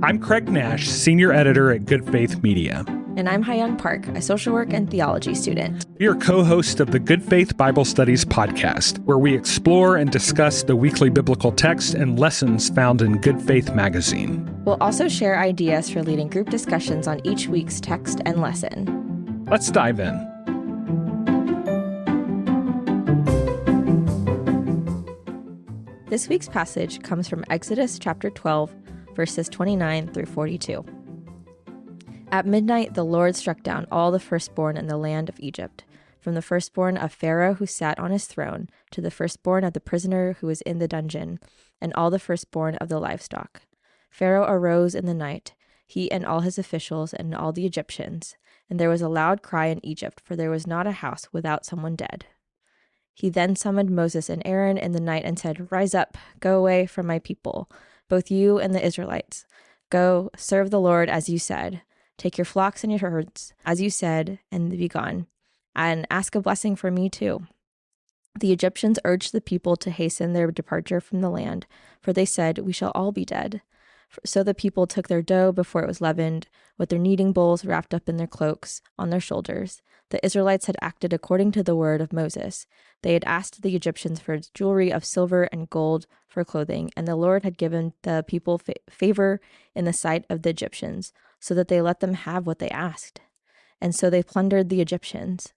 I'm Craig Nash, Senior Editor at Good Faith Media. And I'm Hayoung Park, a social work and theology student. We are co-hosts of the Good Faith Bible Studies podcast, where we explore and discuss the weekly biblical text and lessons found in Good Faith magazine. We'll also share ideas for leading group discussions on each week's text and lesson. Let's dive in. This week's passage comes from Exodus chapter 12, verses 29 through 42. At midnight, the Lord struck down all the firstborn in the land of Egypt, from the firstborn of Pharaoh who sat on his throne, to the firstborn of the prisoner who was in the dungeon, and all the firstborn of the livestock. Pharaoh arose in the night, he and all his officials and all the Egyptians, and there was a loud cry in Egypt, for there was not a house without someone dead. He then summoned Moses and Aaron in the night and said, "Rise up, go away from my people, both you and the Israelites. Go, serve the Lord as you said. Take your flocks and your herds, as you said, and be gone. And ask a blessing for me too." The Egyptians urged the people to hasten their departure from the land, for they said, "We shall all be dead." So the people took their dough before it was leavened, with their kneading bowls wrapped up in their cloaks on their shoulders. The Israelites had acted according to the word of Moses. They had asked the Egyptians for jewelry of silver and gold for clothing, and the Lord had given the people favor in the sight of the Egyptians, so that they let them have what they asked. And so they plundered the Egyptians.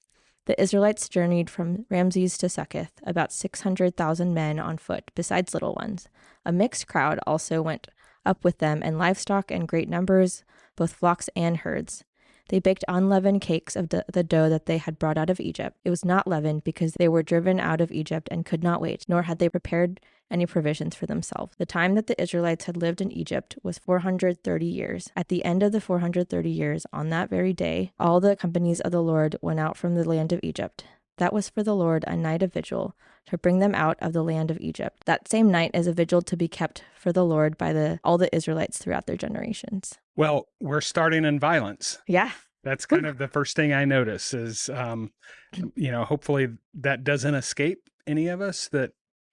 The Israelites journeyed from Ramses to Succoth, about 600,000 men on foot, besides little ones. A mixed crowd also went up with them, and livestock in great numbers, both flocks and herds. They baked unleavened cakes of the dough that they had brought out of Egypt. It was not leavened because they were driven out of Egypt and could not wait, nor had they prepared any provisions for themselves. The time that the Israelites had lived in Egypt was 430 years. At the end of the 430 years, on that very day, all the companies of the Lord went out from the land of Egypt. That was for the Lord a night of vigil, to bring them out of the land of Egypt. That same night is a vigil to be kept for the Lord by all the Israelites throughout their generations. Well, we're starting in violence. Yeah. That's kind of the first thing I notice is, hopefully that doesn't escape any of us, that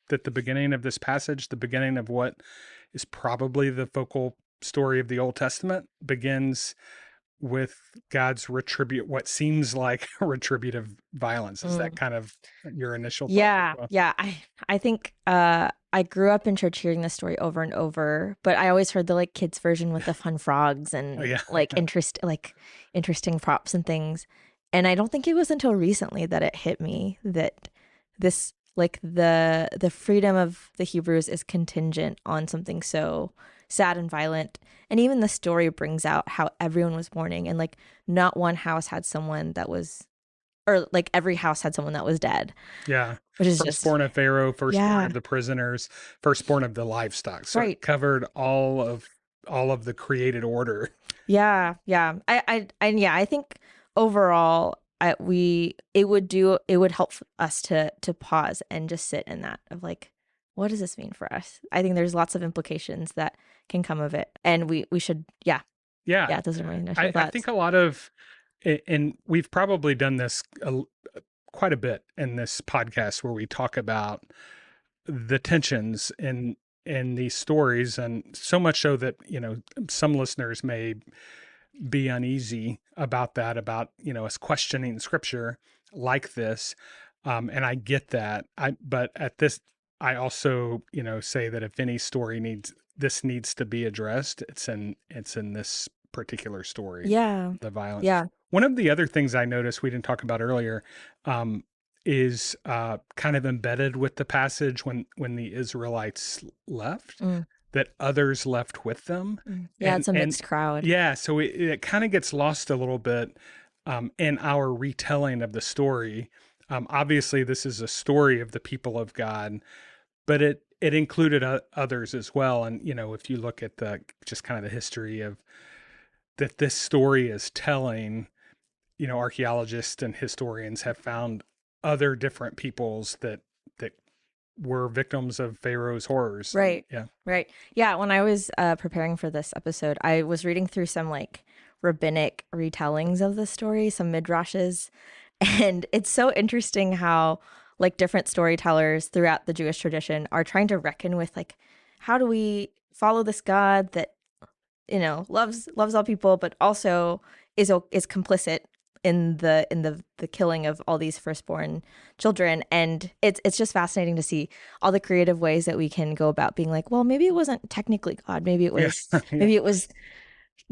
the beginning of this passage, the beginning of what is probably the focal story of the Old Testament, begins with God's what seems like retributive violence. Is that kind of your initial thought? Yeah. I think I grew up in church hearing this story over and over, but I always heard the kids version with the fun frogs and interesting props and things. And I don't think it was until recently that it hit me that this the freedom of the Hebrews is contingent on something so sad and violent. And even the story brings out how everyone was mourning, and not one house had someone that was, or every house had someone that was dead. Yeah. Which is firstborn of Pharaoh, firstborn of the prisoners, firstborn of the livestock. So it covered all of the created order. Yeah. I think overall it would help us to pause and just sit in that of what does this mean for us? I think there's lots of implications that can come of it, and we should those are my initial thoughts. I think a lot of, and we've probably done this quite a bit in this podcast, where we talk about the tensions in these stories, and so much so that some listeners may be uneasy about that, about us questioning scripture like this, and I get that. But at this, I also say that if any story needs to be addressed, it's in this particular story. Yeah, the violence. Yeah. One of the other things I noticed we didn't talk about earlier is kind of embedded with the passage when the Israelites left, that others left with them. Yeah, it's a mixed crowd. Yeah, so it kind of gets lost a little bit in our retelling of the story. Obviously, this is a story of the people of God, but it included others as well. And, if you look at just kind of the history of that this story is telling, archaeologists and historians have found other different peoples that were victims of Pharaoh's horrors. Right. Yeah. Right. Yeah. When I was preparing for this episode, I was reading through some rabbinic retellings of the story, some midrashes, and it's so interesting how different storytellers throughout the Jewish tradition are trying to reckon with how do we follow this God that loves all people, but also is complicit in the killing of all these firstborn children. And it's just fascinating to see all the creative ways that we can go about being like, well, maybe it wasn't technically God. Maybe it was maybe it was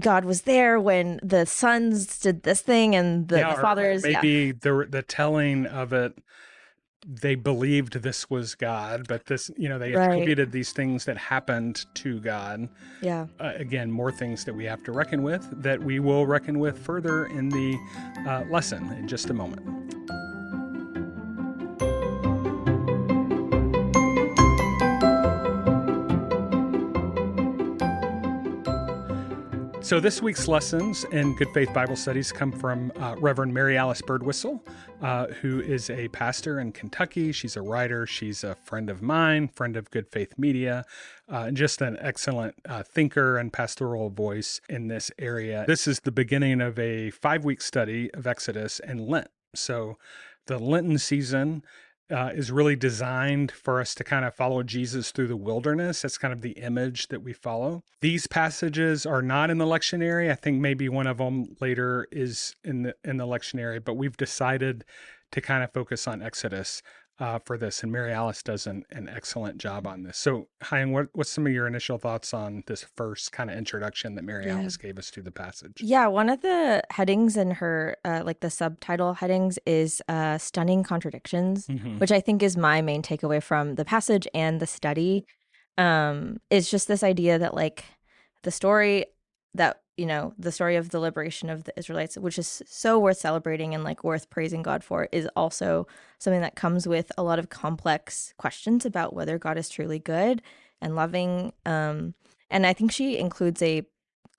God was there when the sons did this thing and the fathers. Maybe the telling of it, they believed this was God, but this, they attributed these things that happened to God. Yeah. Again, more things that we have to reckon with, that we will reckon with further in the lesson in just a moment. So this week's lessons in Good Faith Bible Studies come from Reverend Mary Alice Birdwhistle, who is a pastor in Kentucky. She's a writer. She's a friend of mine, friend of Good Faith Media, and just an excellent thinker and pastoral voice in this area. This is the beginning of a 5-week study of Exodus and Lent. So the Lenten season is really designed for us to kind of follow Jesus through the wilderness. That's kind of the image that we follow. These passages are not in the lectionary. I think maybe one of them later is in the lectionary, but we've decided to kind of focus on Exodus for this, and Mary Alice does an excellent job on this. So, Hayoung, what's some of your initial thoughts on this first kind of introduction that Mary Alice gave us to the passage? Yeah, one of the headings in her, like the subtitle headings, is Stunning Contradictions, which I think is my main takeaway from the passage and the study. Is just this idea that like the story that, the story of the liberation of the Israelites, which is so worth celebrating and like worth praising God for, is also something that comes with a lot of complex questions about whether God is truly good and loving. And I think she includes a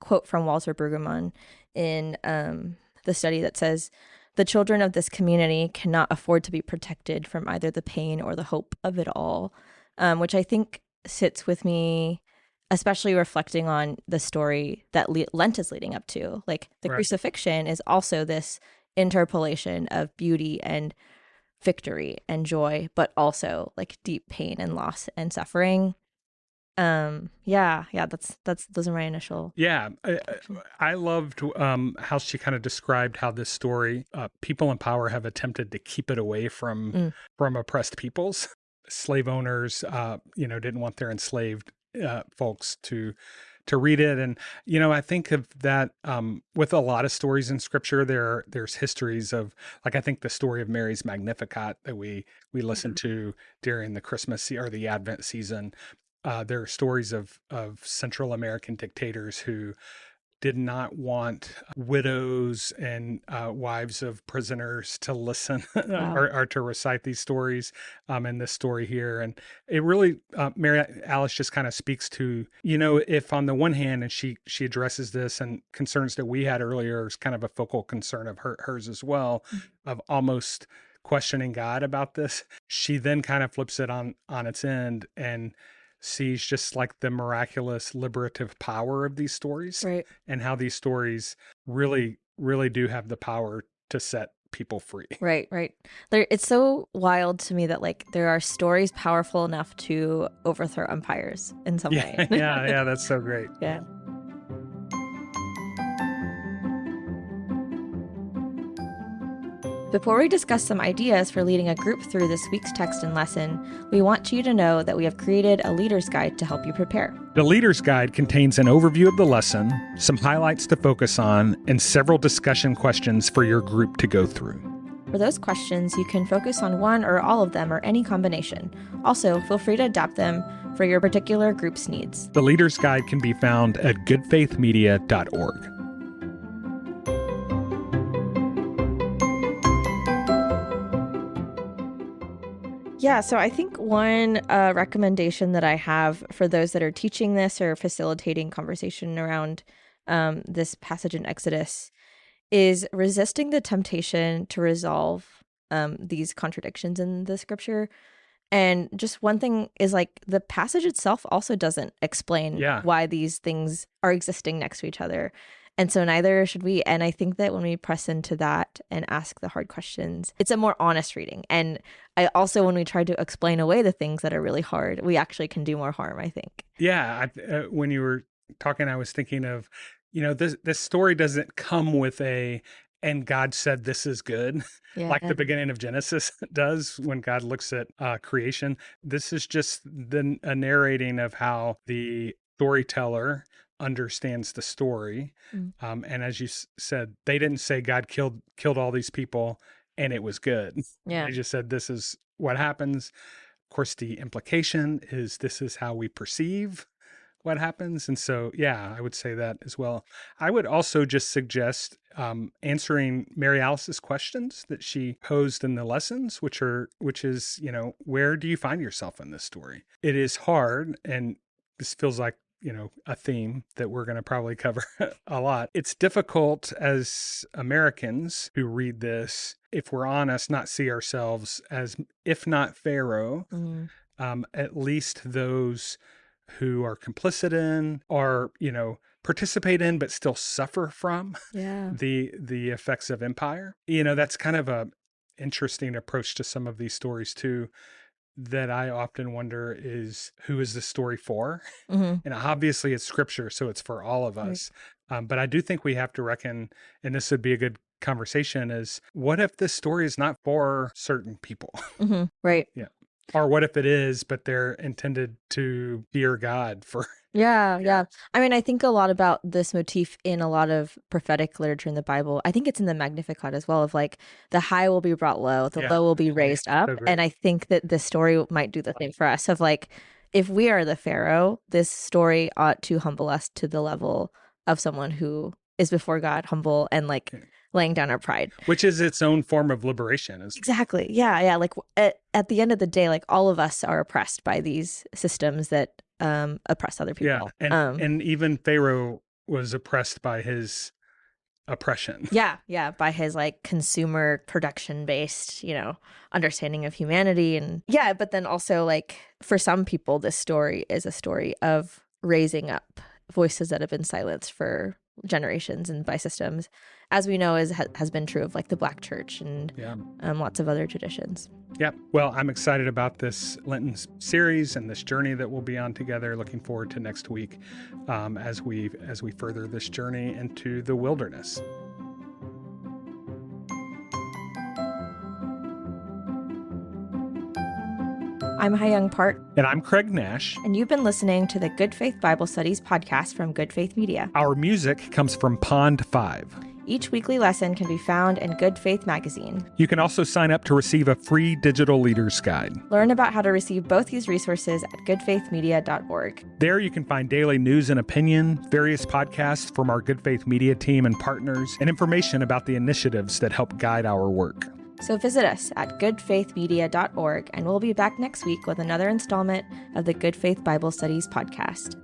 quote from Walter Brueggemann in the study that says, "The children of this community cannot afford to be protected from either the pain or the hope of it all," which I think sits with me, especially reflecting on the story that Lent is leading up to. Like the crucifixion is also this interpolation of beauty and victory and joy, but also like deep pain and loss and suffering. Those are my initial. I loved how she kind of described how this story, people in power have attempted to keep it away from oppressed peoples. Slave owners, didn't want their enslaved folks to read it. And, I think of that with a lot of stories in scripture, there's histories of, like, I think the story of Mary's Magnificat that we listen to during the Christmas or the Advent season. There are stories of Central American dictators who did not want widows and wives of prisoners to listen or to recite these stories in this story here. And it really, Mary Alice just kind of speaks to, if on the one hand, and she addresses this and concerns that we had earlier is kind of a focal concern of hers as well, of almost questioning God about this. She then kind of flips it on its end and sees just like the miraculous liberative power of these stories, and how these stories really, really do have the power to set people free. Right. It's so wild to me that like there are stories powerful enough to overthrow empires in some way. Yeah, that's so great. Yeah. Before we discuss some ideas for leading a group through this week's text and lesson, we want you to know that we have created a leader's guide to help you prepare. The leader's guide contains an overview of the lesson, some highlights to focus on, and several discussion questions for your group to go through. For those questions, you can focus on one or all of them or any combination. Also, feel free to adapt them for your particular group's needs. The leader's guide can be found at goodfaithmedia.org. Yeah, so I think one recommendation that I have for those that are teaching this or facilitating conversation around this passage in Exodus is resisting the temptation to resolve these contradictions in the scripture. And just one thing is like the passage itself also doesn't explain why these things are existing next to each other. And so neither should we. And I think that when we press into that and ask the hard questions, it's a more honest reading. And I also, when we try to explain away the things that are really hard, we actually can do more harm, I think. Yeah. When you were talking, I was thinking of, this story doesn't come with and God said this is good, Yeah. like the beginning of Genesis does when God looks at creation. This is just a narrating of how the storyteller understands the story. Mm. And as you said, they didn't say God killed all these people and it was good. Yeah. They just said this is what happens. Of course, the implication is this is how we perceive what happens. And so, yeah, I would say that as well. I would also just suggest answering Mary Alice's questions that she posed in the lessons, which is, where do you find yourself in this story? It is hard. And this feels like, a theme that we're going to probably cover a lot. It's difficult as Americans who read this, if we're honest, not see ourselves as, if not Pharaoh, at least those who are complicit in or, participate in, but still suffer from the effects of empire. That's kind of a interesting approach to some of these stories too, that I often wonder is, who is this story for? And obviously it's scripture, so it's for all of us. But I do think we have to reckon, and this would be a good conversation, is what if this story is not for certain people? Right. Yeah. Or what if it is, but they're intended to fear God for. Yeah. I mean, I think a lot about this motif in a lot of prophetic literature in the Bible. I think it's in the Magnificat as well, of like, the high will be brought low, the low will be raised up. So and I think that this story might do the same for us, of like, if we are the Pharaoh, this story ought to humble us to the level of someone who is before God, humble, and like laying down our pride. Which is its own form of liberation. Exactly. Yeah. Like at the end of the day, like, all of us are oppressed by these systems that oppress other people. Yeah. And even Pharaoh was oppressed by his oppression. Yeah. By his like consumer production based, understanding of humanity. And yeah, but then also, like, for some people, this story is a story of raising up voices that have been silenced for generations and by systems, as we know has been true of like the Black church and lots of other traditions. Yeah. Well, I'm excited about this Lenten series and this journey that we'll be on together. Looking forward to next week as we further this journey into the wilderness. I'm Hayoung Park. And I'm Craig Nash. And you've been listening to the Good Faith Bible Studies podcast from Good Faith Media. Our music comes from Pond 5. Each weekly lesson can be found in Good Faith magazine. You can also sign up to receive a free digital leader's guide. Learn about how to receive both these resources at goodfaithmedia.org. There you can find daily news and opinion, various podcasts from our Good Faith Media team and partners, and information about the initiatives that help guide our work. So visit us at goodfaithmedia.org, and we'll be back next week with another installment of the Good Faith Bible Studies podcast.